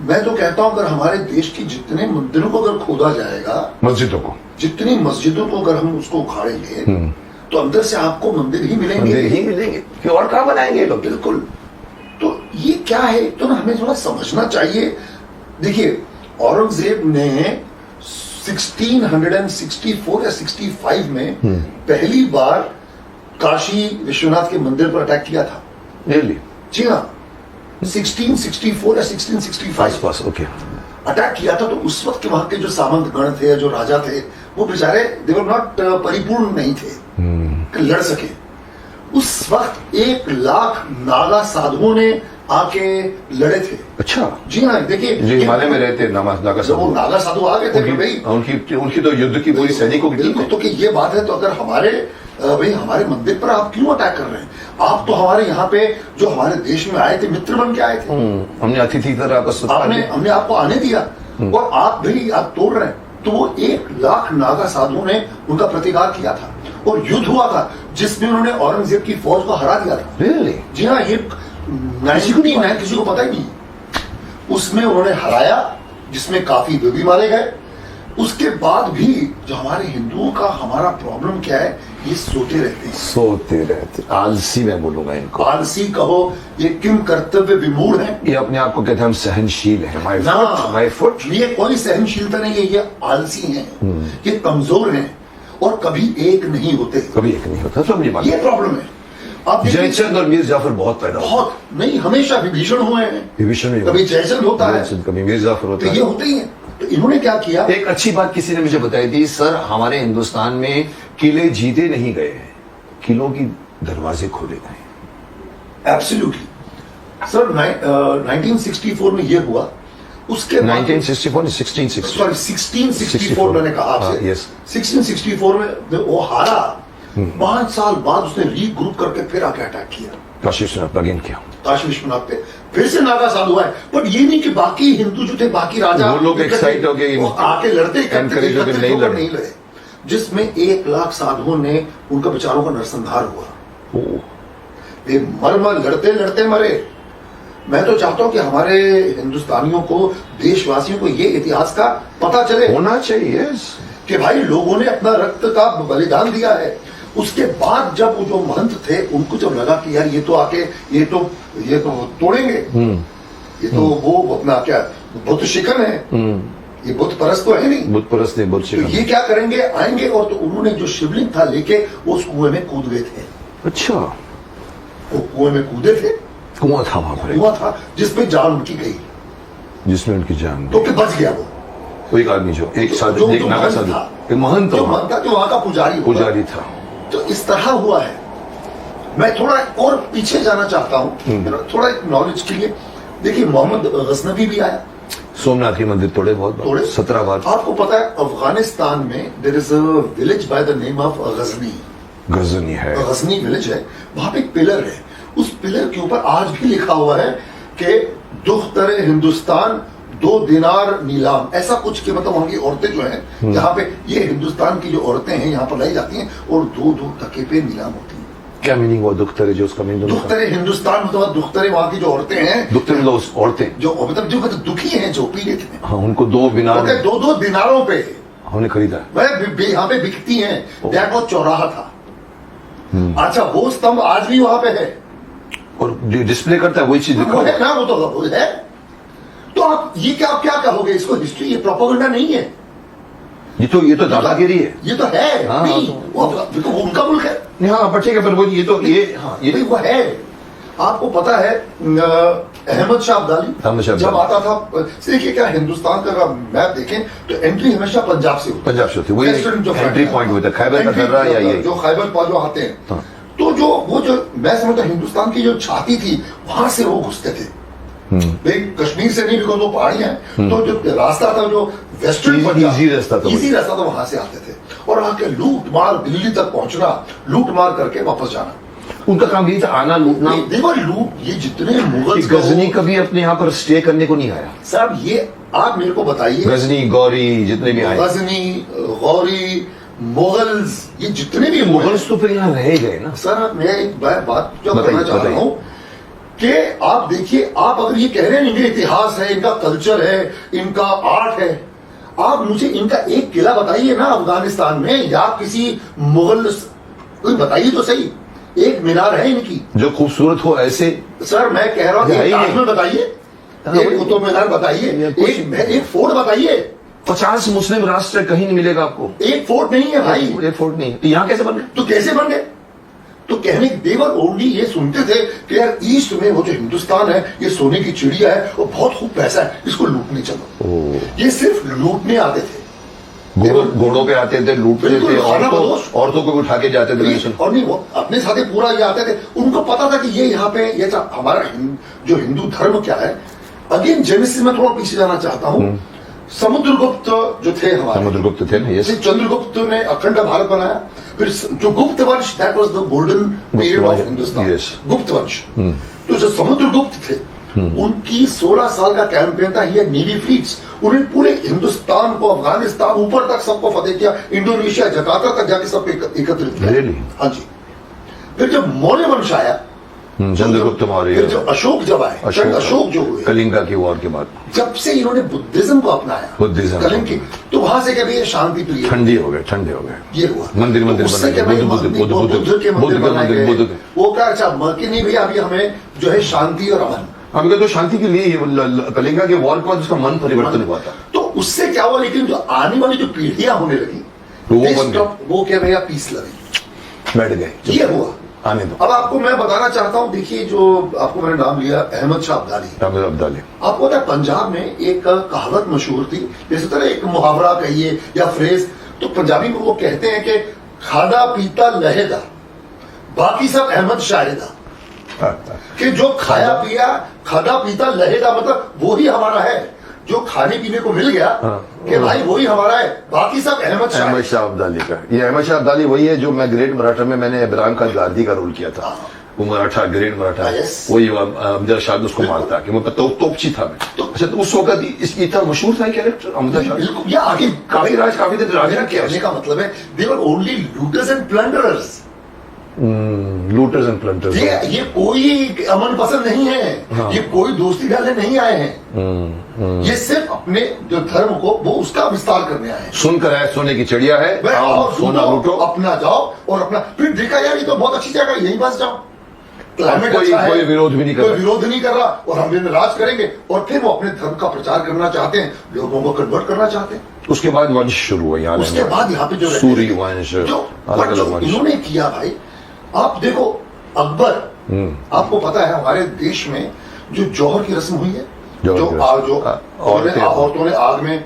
मैं तो कहता हूं अगर हमारे देश की जितने मंदिरों को अगर खोदा जाएगा, मस्जिदों को, जितनी मस्जिदों को अगर हम उसको उखाड़ेंगे तो अंदर से आपको मंदिर ही मिलेंगे। मंदिर ही मिलेंगे कि और कहाँ बनाएंगे लोग। बिल्कुल। तो ये क्या है, तो ना हमें थोड़ा समझना चाहिए। देखिए, औरंगजेब ने 1664 या 65 में पहली बार काशी विश्वनाथ के मंदिर पर अटैक किया था। रियली? जी हाँ, 1664 या 1665 पास ओके। अटैक किया था। तो उस वक्त के वहां के जो सामंत गण थे, जो राजा थे, वो बेचारे देवर नॉट परिपूर्ण नहीं थे कि लड़ सके। उस वक्त 1 लाख नागा साधुओं ने आके लड़े थे। अच्छा। जी हाँ, देखिए जो हिमालय में रहते नागा जब वो नागा साधु आ गए थे भाई, उनकी तो युद्ध की पूरी सैनिकों की टीम है। तो कि ये बात है, तो अगर हमारे भाई हमारे मंदिर पर आप क्यों अटैक कर रहे हैं? आप तो हमारे यहाँ पे जो हमारे देश में आए थे, मित्र बन के आए थे। हमने अतिथि की तरह हमने आपको आने दिया और आप भाई आप तोड़ रहे हैं। तो वो 1 लाख नागा साधुओं ने उनका प्रतिकार किया था और युद्ध हुआ था जिसमें उन्होंने औरंगजेब की फौज को हरा दिया था। Really? जी हाँ, ये किसी को पता ही नहीं। उसमें उन्होंने हराया, जिसमें काफी लोग भी मारे गए। उसके बाद भी जो हमारे हिंदुओं का हमारा प्रॉब्लम क्या है, ये सोते रहते हैं। आलसी मैं बोलूंगा इनको। आलसी कहो, ये किम कर्तव्य विमूढ़ है। ये अपने आप को कहते हैं हम सहनशील हैं। My foot. ये कोई सहनशीलता नहीं है, ये आलसी हैं, ये कमजोर हैं और कभी एक नहीं होते। समझिए बात। ये प्रॉब्लम है। अब जयचंद और मीर जाफर बहुत पैदा बहुत नहीं, हमेशा विभीषण हुए हैं। विभीषण कभी जयचंद होता है, कभी मीर जाफर होता है। ये होते ही है। तो इन्होंने क्या किया? एक अच्छी बात किसी ने मुझे बताई थी, सर हमारे हिंदुस्तान में किले जीते नहीं गए हैं, किलों की दरवाजे खोले गए। Absolutely sir. 1964 में ये हुआ। उसके 1664 मैंने कहा आपसे। 1664 में वो हारा। 5 साल बाद उसने रीग्रुप करके फिर आके अटैक किया, काशी विश्वनाथ अगेन किया, काशी विश्वनाथ पे फिर से नागा साधु आए। बट ये नहीं कि बाकी हिंदू जो थे, बाकी राजा, वो लोग एक्साइट हो गए, आके लड़ते नहीं लड़े, जिसमें 1 लाख साधुओं ने उनका बेचारों का नरसंहार हुआ। वे मर लड़ते लड़ते मरे। मैं तो चाहता हूं कि हमारे हिंदुस्तानियों को, देशवासियों को ये इतिहास का पता चले, होना चाहिए कि भाई लोगों ने अपना रक्त का बलिदान दिया है। उसके बाद जब वो जो महंत थे, उनको जब लगा कि यार ये तो आके ये तो तोड़ेंगे, ये तो वो अपना क्या बुद्ध शिकन है, ये बुद्ध परस्त तो है नहीं, बुद्ध परस्त नहीं, बुद्ध शिकन। तो ये क्या करेंगे, आएंगे। और तो उन्होंने जो शिवलिंग था लेके वो उस कुएं में कूद गए थे। अच्छा। वो कुएं में कूदे थे। कुआं था वहां पर, कुआं था जिसमें जान उनकी गई, जिसमें उनकी जान तो बच गया वो एक आदमी जो एक साधु, एक नागा साधु, एक महंत था, जो वहां का पुजारी था। तो इस तरह हुआ है। मैं थोड़ा और पीछे जाना चाहता हूं, थोड़ा नॉलेज के लिए। देखिए, मोहम्मद गजनवी भी आया, सोमनाथ के मंदिर तोड़े, बहुत तोड़े, 17 बार। आपको पता है अफगानिस्तान में there is a village by the name of Ghazni है। गजनी विलेज है, वहां पे एक पिलर है। उस पिलर के ऊपर आज भी लिखा हुआ है कि दुख्तर हिंदुस्तान 2 दिनार नीलाम, ऐसा कुछ के मतलब वहां की औरतें जो हैं, यहाँ पे ये हिंदुस्तान की जो औरतें हैं यहाँ पर लाई जाती हैं और 2 टके पे नीलाम होती है। क्या मीनिंग हुआ दुख्तरे? जो उसका मीनिंग दुख्तरे हिंदुस्तान मतलब दुख्तरे वहां की जो औरतें हैं, दुख्तरे मतलब औरतें जो मतलब दुखी हैं, जो पीड़ित हैं। हाँ, उनको 2 दिनारों पे हमने खरीदा, यहाँ पे बिकती हैं। वो चौराहा था। अच्छा, वो स्तंभ आज भी वहां पे है और डिस्प्ले करता है वही चीज है ना, वो तो है। तो आप ये क्या कहोगे इसको? हिस्ट्री, ये प्रोपेगेंडा नहीं है, ये तो दादागिरी है। ये तो है। हाँ, नहीं, वो उनका मुल्क है। हाँ, पर ठीक है, पर वो ये वो है। आपको पता है अहमद शाह अब्दाली जब आता था, देखिए क्या हिंदुस्तान का मैप देखें तो एंट्री हमेशा पंजाब से होती है। वही एंट्री पॉइंट होता है, खैबर का दर्रा या ये जो खैबर पास जो आते हैं। तो जो मैं समझता हिंदुस्तान की जो छाती थी, वहां से वो घुसते थे। कश्मीर से नहीं, बिकॉज वो पहाड़ियां हैं। तो जो रास्ता था, जो वेस्टर्न इजी रास्ता था, वहां से आते थे और आके लूट मार, दिल्ली तक पहुंचना, लूट मार करके वापस जाना। उनका काम यही था, आना, लूटना। देवर लूट। ये जितने मुगल, गजनी कभी अपने यहाँ पर स्टे करने को नहीं आया साहब। ये आप मेरे को बताइए, गजनी, गौरी, जितने भी आए, गजनी, गौरी, मुगल्स, ये जितने भी मुगल्स तो फिर यहाँ रह गए ना सर। मैं एक बात जो करना चाह रहा हूँ, कि आप देखिए, आप अगर ये कह रहे हैं इनका इतिहास है, इनका कल्चर है, इनका आर्ट है, आप मुझे इनका एक किला बताइए ना अफगानिस्तान में, या किसी मुगल, कोई बताइए तो सही, एक मीनार है इनकी जो खूबसूरत हो ऐसे। सर मैं कह रहा हूं, एक ताजमहल बताइए, एक कुतुब मीनार बताइए, एक फोर्ट बताइए। 50 मुस्लिम राष्ट्र कहीं नहीं मिलेगा आपको। एक फोर्ट नहीं है भाई, एक फोर्ट नहीं है। यहाँ कैसे बन गए? तो कैसे बन गए? तो कहने देवर ओनली ये सुनते थे कि यार ईस्ट में वो जो हिंदुस्तान है ये सोने की चिड़िया है, वो बहुत खूब पैसा है, इसको लूटने चलो। ये सिर्फ लूटने आते थे, घोड़ों पे आते थे, लूटते थे, औरतों को उठा के जाते थे। और नहीं, वो अपने साथ ही पूरा ये आते थे। उनको पता था कि ये यहाँ पे ये हमारा जो हिंदू धर्म क्या है। अगेन जेनेसिस में थोड़ा पीछे जाना चाहता हूँ। समुद्रगुप्त जो थे हमारे, समुद्रगुप्त थे ना, यस। चंद्रगुप्त ने अखंड भारत बनाया। फिर जो गुप्त वंश, that was the golden period of Hindustan, गुप्त वंश। तो जो समुद्रगुप्त थे, उनकी 16 साल का कैंपेन था, ये नेवी फ्लीट्स, उन्हें पूरे हिंदुस्तान को, अफगानिस्तान, ऊपर तक सबको फतेह किया, इंडोनेशिया, जकार्ता तक जाके सब एकत्रित किया। हाँ जी। फिर जब मौर्य वंश आया, चंद्रगुप्त मौर्य, फिर जो अशोक जब आए, अशोक जो हुए, कलिंगा की वॉर के बाद, जब से इन्होंने बुद्धिज्म को अपनाया, बुद्धिज्म कलिंग की, तो वहां से क्या ये शांति प्रिय, ठंडे हो गए ये हुआ। मंदिर बुद्ध के मंदिर बनाए गए। वो क्या, अच्छा कि नहीं भैया, अभी हमें जो है शांति और अमन, हम तो शांति के लिए कलिंगा के वॉर के बाद उसका मन परिवर्तन हुआ था। तो उससे क्या हुआ, लेकिन जो आने वाली जो पीढ़ियां होने लगी, वो क्या भैया पीस लगी, बैठ गए, ये हुआ। आने दो। अब आपको मैं बताना चाहता हूं, देखिए जो आपको मैंने नाम लिया अहमद शाह अब्दाली। आपको पता है पंजाब में एक कहावत मशहूर थी, जैसे तरह एक मुहावरा कहिए या फ्रेज, तो पंजाबी में वो कहते हैं कि खादा पीता लहेदा, बाकी सब अहमद शाहिदा। कि जो खादा पीता लहेदा, मतलब वो ही हमारा है, जो खाने पीने को मिल गया कि भाई वही हमारा है, बाकी सब अहमद शाह अब्दाली का। ये अहमद शाह अब्दाली वही है जो मैं ग्रेट मराठा में मैंने इब्राहिम खान गांधी का रोल किया था। वो मराठा, ग्रेट मराठा, वही अमजद शाह उसको मारता कि मैं तोपची था मैं। तो अच्छा, तो उस वक्त इसकी इतना मशहूर था कैरेक्टर अमजद शाह, या आगे काफी देर राज कहने का मतलब है they were only looters and plunderers. Looters and plunders. ये कोई अमन पसंद नहीं है। हाँ। ये कोई दोस्ती डालने नहीं आए हैं। ये सिर्फ अपने जो धर्म को वो उसका विस्तार करने आए हैं। सुनकर है सोने की चिड़िया है, सोना लूटो, अपना जाओ और अपना, फिर देखा यार ये तो बहुत अच्छी जगह, यहीं बस जाओ, क्लाइमेट अच्छा है, कोई विरोध भी नहीं कर कोई विरोध नहीं कर रहा, और हम दिन राज करेंगे। और फिर वो अपने धर्म का प्रचार करना चाहते हैं, लोगों को कन्वर्ट करना चाहते हैं। उसके बाद वंश शुरू हुआ यहाँ, उसके बाद यहाँ पे जो सूर्य वंश, अलग अलग वंश इन्होंने किया। भाई आप देखो अकबर, आपको पता है हमारे देश में जो जौहर की रस्म हुई है, जो औरतों ने आग में,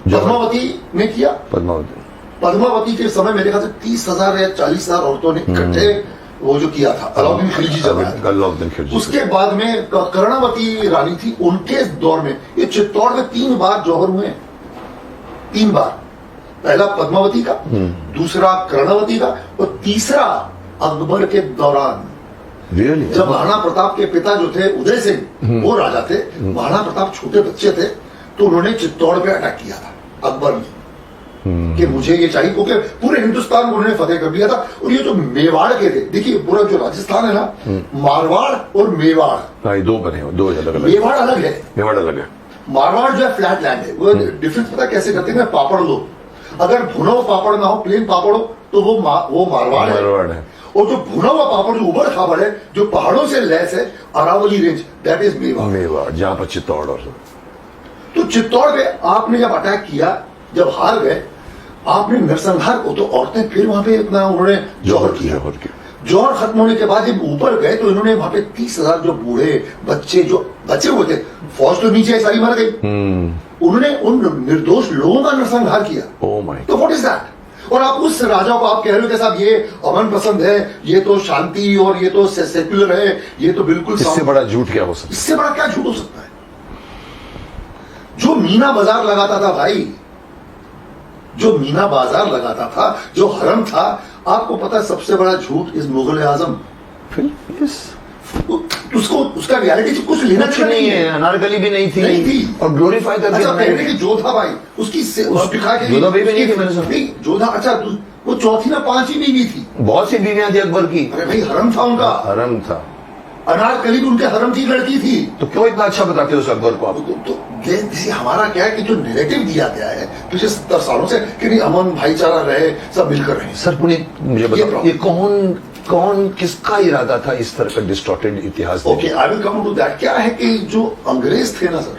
पद्मावती ने किया। पद्मावती के समय मेरे ख्याल से 30,000 या 40,000 औरतों ने इकट्ठे वो जो किया था, अलाउद्दीन खिलजी जब आया। उसके बाद में कर्णावती रानी थी, उनके दौर में ये चित्तौड़ में 3 बार जौहर हुए, 3 बार। पहला पद्मावती का, दूसरा कर्णावती का, और तीसरा अकबर के दौरान। जब महाराणा प्रताप के पिता जो थे उदय सिंह, वो राजा थे, महाराणा प्रताप छोटे बच्चे थे, तो उन्होंने चित्तौड़ पे अटैक किया था अकबर ने कि मुझे ये चाहिए, क्योंकि पूरे हिंदुस्तान को उन्होंने फतेह कर दिया था। और ये जो मेवाड़ के थे, देखिए पूरा जो राजस्थान है ना, मारवाड़ और मेवाड़, दो बने हो, दो अलग। मेवाड़ अलग है, मेवाड़ अलग है। मारवाड़ जो है फ्लैट लैंड है। वो डिफरेंस पता कैसे करते हैं, पापड़ लो, अगर भुना हुआ पापड़ ना हो, प्लेन पापड़ हो, तो वो मारवाड़ है। और जो भुना हुआ पापड़ जो उबड़ खाबड़ है, जो पहाड़ों से लैस है, Aravalli range, that is Mewar, जहां पर चित्तौड़। और तो चित्तौड़ पे आपने जब अटैक किया, जब हार गए, आपने नरसंहार को, तो औरतें फिर वहां पे इतना उन्होंने जौहर किया। जौहर खत्म होने के बाद जब ऊपर गए, तो इन्होंने वहां पे 30,000 जो बूढ़े बच्चे जो बचे हुए थे, फौज तो नीचे सारी मर गई, उन्होंने उन निर्दोष लोगों का नरसंहार किया। तो व्हाट इज दैट? और आप उस राजा को आप कह रहे हो कि साहब ये अमन पसंद है, ये तो शांति और ये तो सेक्युलर है, ये तो बिल्कुल। इससे बड़ा झूठ क्या हो सकता है? इससे बड़ा क्या झूठ हो सकता है? जो मीना बाजार लगाता था भाई, जो मीना बाजार लगाता था, जो हरम था, आपको पता है सबसे बड़ा झूठ इस मुगल आजम। उसको उसका रियलिटी से कुछ लेना नहीं है, अनारकली भी नहीं थी और ग्लोरीफाई करके कहने की जोधा भाई उसकी दिखा के जोधा बीवी नहीं थी मैंने सुना। जोधा, अच्छा वो चौथी ना 5वीं बीवी थी। बहुत सी बीवियां थी अकबर की। अरे भाई हरम था उनका, हरम था। अनारकली भी उनके हरम की लड़की थी। तो क्यों इतना अच्छा बताते हो उस अकबर को आप? तो जैसे हमारा क्या है कि जो नैरेटिव दिया गया है पिछले 70 सालों से कि नहीं अमन भाईचारा रहे, सब मिलकर रहे। सर पुनीत मुझे बताओ, ये कौन किसका इरादा था इस तरह का डिस्टॉर्टेड इतिहास? Okay, I will come to that. क्या है कि जो अंग्रेज थे ना सर,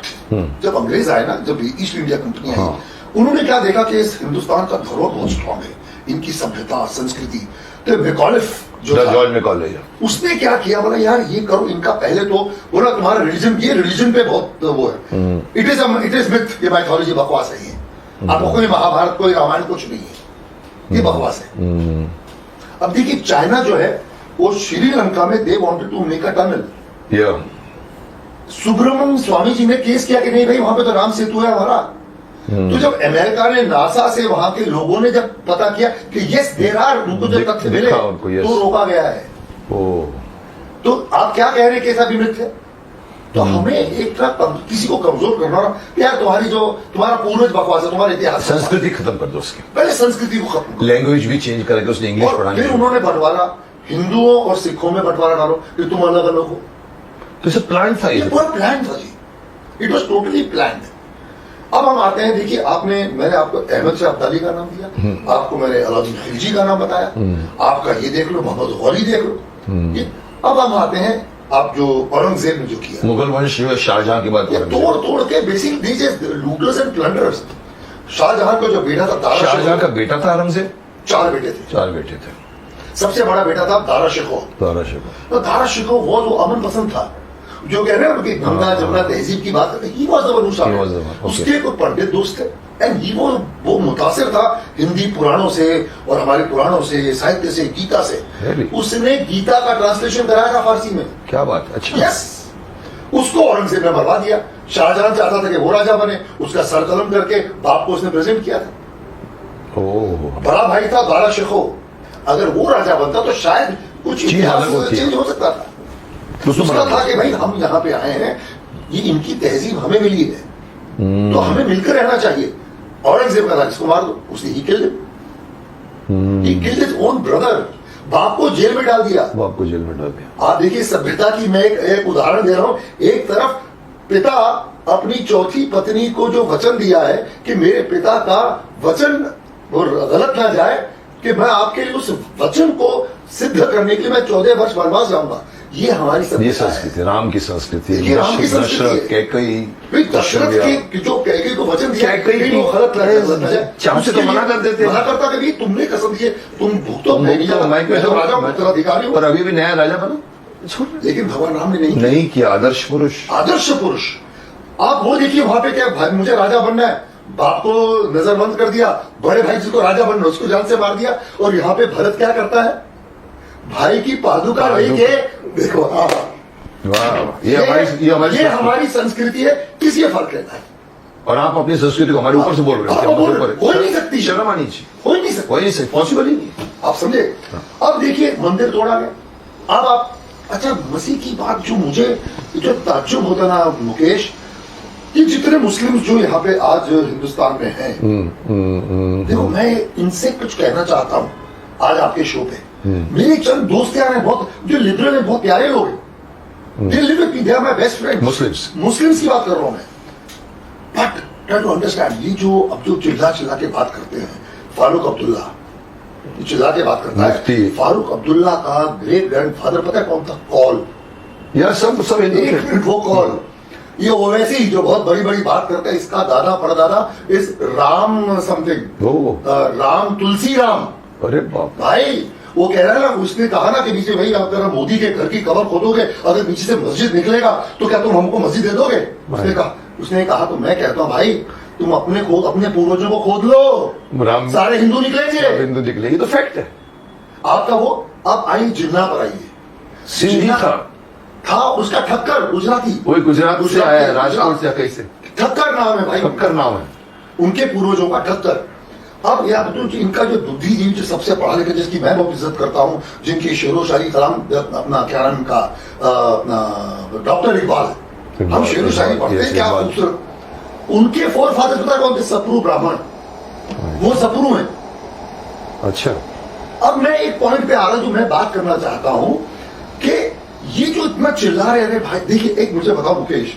जब अंग्रेज आए ना, जब ईस्ट इंडिया कंपनी आई, उन्होंने क्या देखा कि इस हिंदुस्तान का धरोहर बहुत स्ट्रांग है, इनकी सभ्यता संस्कृति। तो मैकॉलिफ जो जॉर्ज मैकॉले, उसने क्या किया, बोला यार ये करो, इनका पहले तो बोला तुम्हारा रिलीजन, ये रिलीजन पे बहुत वो है, इट इज मिथ, ये माइथोलॉजी बकवास है, ये आपको कोई महाभारत कोई रामायण कुछ नहीं है, ये बकवास है। अब देखिए चाइना जो है वो श्रीलंका में they wanted to make a tunnel. Subramanian Swamy ji ने केस किया कि नहीं भाई वहां पे तो राम सेतु है हमारा। तो जब अमेरिका ने नासा से वहां के लोगों ने जब पता किया कि यस देयर आर, उनको जब तथ्य मिले तो रोका गया है। तो आप क्या कह रहे हैं कि ऐसा भी मिथ है? तो हमें एक तरह किसी को कमजोर करना, यार तुम्हारा पूर्वज बकवास है, तुम्हारा इतिहास, संस्कृति खत्म कर दो उसकी, पहले संस्कृति को खत्म, लैंग्वेज भी चेंज करके उसने इंग्लिश पढ़ानी। फिर उन्होंने बंटवारा, हिंदुओं और सिखों में बंटवारा डालो कि तुम अलग अलग हो। तो इसे प्लान था, ये पूरा प्लान था जी, इट वॉज टोटली प्लान। अब हम आते हैं, देखिए मैंने आपको अहमद शाह अब्दाली का नाम दिया, आपको मैंने अलाउद्दीन खिलजी का नाम बताया, आपका ये देख लो, मोहम्मद गौरी देख लो। अब हम आते हैं आप जो औरंगजेब ने जो किया, मुगल वंश शाहजहां की बात कर, तोड़ के बेसिक दीजिए लूटर्स एंड प्लंडरर्स। शाहजहां का जो बेटा था, शाहजहां का बेटा था औरंगजेब, 4 बेटे थे। सबसे बड़ा बेटा था दारा शिकोह। तो दारा शिकोह वो अमन पसंद था, जो कह रहे हैं उनकी गंगा जमुना तहजीब की बात करते, he was the one who उसके कोई पंडित दोस्त थे, एंड ही वो मुतासिर था हिंदी पुराणों से और हमारे पुराणों से, साहित्य से, गीता से। उसने गीता का ट्रांसलेशन कराया था फारसी में। क्या बात, अच्छा। यस, उसको औरंगजेब ने मरवा दिया। शाहजहां चाहता था कि वो राजा बने, उसका सर कलम करके बाप को उसने प्रेजेंट किया था। बड़ा भाई था दारा शिकोह, अगर वो राजा बनता तो शायद कुछ चेंज हो सकता था। उसका था कि भाई हम यहाँ पे आए हैं, ये इनकी तहजीब हमें मिली है, तो हमें मिलकर रहना चाहिए। औरंगजेब का था इसको मार दो, उसने he killed his own brother, बाप को जेल में डाल दिया। आप देखिए सभ्यता की मैं एक उदाहरण दे रहा हूं। एक तरफ पिता अपनी चौथी पत्नी को जो वचन दिया है कि मेरे पिता का वचन गलत ना जाए, कि मैं आपके लिए उस वचन को सिद्ध करने के लिए मैं 14 वर्ष वनवास जाऊंगा। ये हमारी संस्कृति है, राम की संस्कृति है। राम की संस्कृति दशरथ के जो कैकेयी को वचन दिया, वो गलत चाहते तो मना कर देते, मना करता कि तुमने कसम दिए, तुम भुगतो अधिकारी, और अभी भी नया राजा बना। लेकिन भगवान राम ने नहीं किया। आदर्श पुरुष। आप वो देखिए वहां पे क्या, मुझे राजा बनना है, बाप को नजरबंद कर दिया, बड़े भाई जिसको राजा बनना उसको जान से मार दिया। और यहाँ पे भरत क्या करता है, भाई की पादुका लेके देखो, ये हमारी संस्कृति है, किसी फर्क रहता है। और आप अपनी संस्कृति को हमारे ऊपर से बोल रहे हैं, हो नहीं सकती, शर्म आनी चाहिए, हो ही नहीं सकती, पॉसिबल ही नहीं। आप समझे? अब देखिए मंदिर तोड़ा गया। अब आप, अच्छा मसीह की बात जो मुझे जो ताज्जुब होता ना मुकेश, ये जितने मुस्लिम जो यहाँ पे आज हिंदुस्तान में हैं, देखो मैं इनसे कुछ कहना चाहता हूँ आज आपके शो पे। मेरे चंद दोस्त यार हैं बहुत, जो लिबरल है, बहुत प्यारे लोग हैं, they live with me, they are my best friend. Muslims की बात कर रहा हूं मैं। बट ट्राई टू अंडरस्टैंड, ये जो अब जो चिल्ला के बात करते हैं, फारूक अब्दुल्ला चिल्ला के बात करता है, फारूक अब्दुल्ला का ग्रेट ग्रैंडफादर पता है कौन था? कॉल, यार सब एक मिनट, वो कॉल, ये ओवैसी जो बहुत बड़ी बड़ी बात करता है, इसका दादा परदादा इस राम समथिंग, राम तुलसी राम। अरे बाप भाई, वो कह रहा है ना, उसने कहा ना कि नीचे भाई अगर हम मोदी के घर की कबर खोदोगे, अगर नीचे से मस्जिद निकलेगा तो क्या तुम हमको मस्जिद दे दोगे? उसने कहा तो मैं कहता हूँ भाई तुम अपने पूर्वजों को खोद लो, सारे हिंदू निकलेंगे, तो फैक्ट है आपका। वो अब आई जिन्ना पर आइए, सिंधी था उसका ठक्कर, गुजराती, वही गुजरात से आया है, राजकोट से कैसे, ठक्कर नाम है भाई, ठक्कर नाम है उनके पूर्वजों का, ठक्कर। अब यह बताऊं कि इनका जो बुद्धिजीवी जो सबसे पढ़ा लिखा, जिसकी मैं बहुत इज्जत करता हूं, जिनकी शेरो शायरी कलाम अपना क्या नाम का, डॉक्टर इकबाल, हम शेरो शायरी पढ़ते हैं, क्या खूबसूरत। उनके फोर फादर पता कौन थे? सप्रू ब्राह्मण, वो सप्रू है। अच्छा, अब मैं एक पॉइंट पे आ रहा हूं जो मैं बात करना चाहता हूं कि ये जो इतना चिल्ला रहे हैं भाई, देखिए एक मुझे बताओ मुकेश,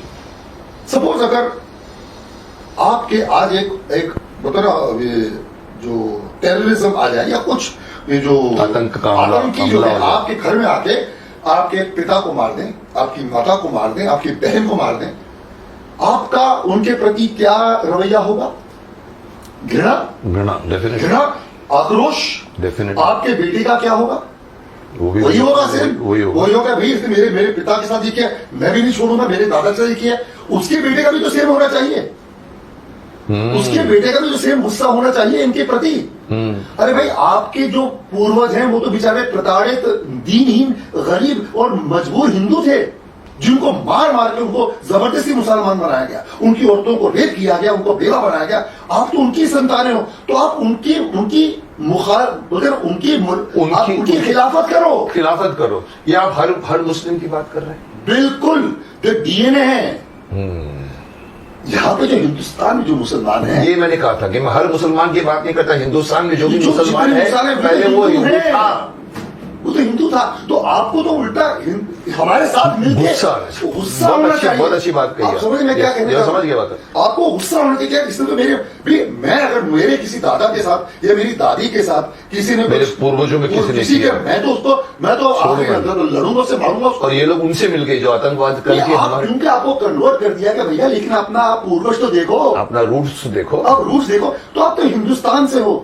सपोज अगर आपके आज एक बता ना ये जो टेररिज्म आ जाए या कुछ ये जो आतंकी जो है आपके घर में आके आपके पिता को मार दें, आपकी माता को मार दें, आपकी बहन को मार दें, आपका उनके प्रति क्या रवैया होगा? घृणा, घृणा, आक्रोश। डेफिनेटली। आपके बेटे का क्या होगा? वही होगा सिर्फ, वही होगा भाई, इसने मेरे पिता के साथ ये किया, मैं भी नहीं छोड़ूंगा, मेरे दादा के साथ ये किया, उसके बेटे का भी तो सेम होना चाहिए। उसके बेटे का भी तो सेम गुस्सा होना चाहिए इनके प्रति। अरे भाई, आपके जो पूर्वज हैं वो तो बेचारे प्रताड़ित, दीनहीन, गरीब और मजबूर हिंदू थे, जिनको मार मार के उनको जबरदस्ती मुसलमान बनाया गया, उनकी औरतों को रेप किया गया, उनको बेवा बनाया गया। आप तो उनकी संतानें हो, तो आप उनकी खिलाफत करो। ये आप हर मुस्लिम की बात कर रहे हैं? बिल्कुल, जो डीएनए है यहाँ पे जो हिंदुस्तान में जो मुसलमान है, ये मैंने कहा था कि मैं हर मुसलमान की बात नहीं करता, हिंदुस्तान में जो भी मुसलमान है पहले वो हिंदू था, वो तो हिंदू था। तो आपको तो उल्टा हमारे साथ मिलकर गुस्सा होना चाहिए। बहुत अच्छी बात कही। आप समझ में क्या कहने का? समझ गया बात। आपको गुस्सा होना चाहिए। इसमें तो मैं अगर मेरे किसी दादा के साथ या मेरी दादी के साथ किसी ने, मेरे पूर्वजों में किसी ने, मैं तो आगे लड़ूंगा, उससे मारूंगा। और ये लोग उनसे मिल गए जो आतंकवाद करके हमारे, क्योंकि आपको कन्वर्ट कर दिया कि भैया लेकिन अपना पूर्वज तो देखो, अपना रूट्स देखो, आप रूट्स देखो। तो आप तो हिंदुस्तान से हो,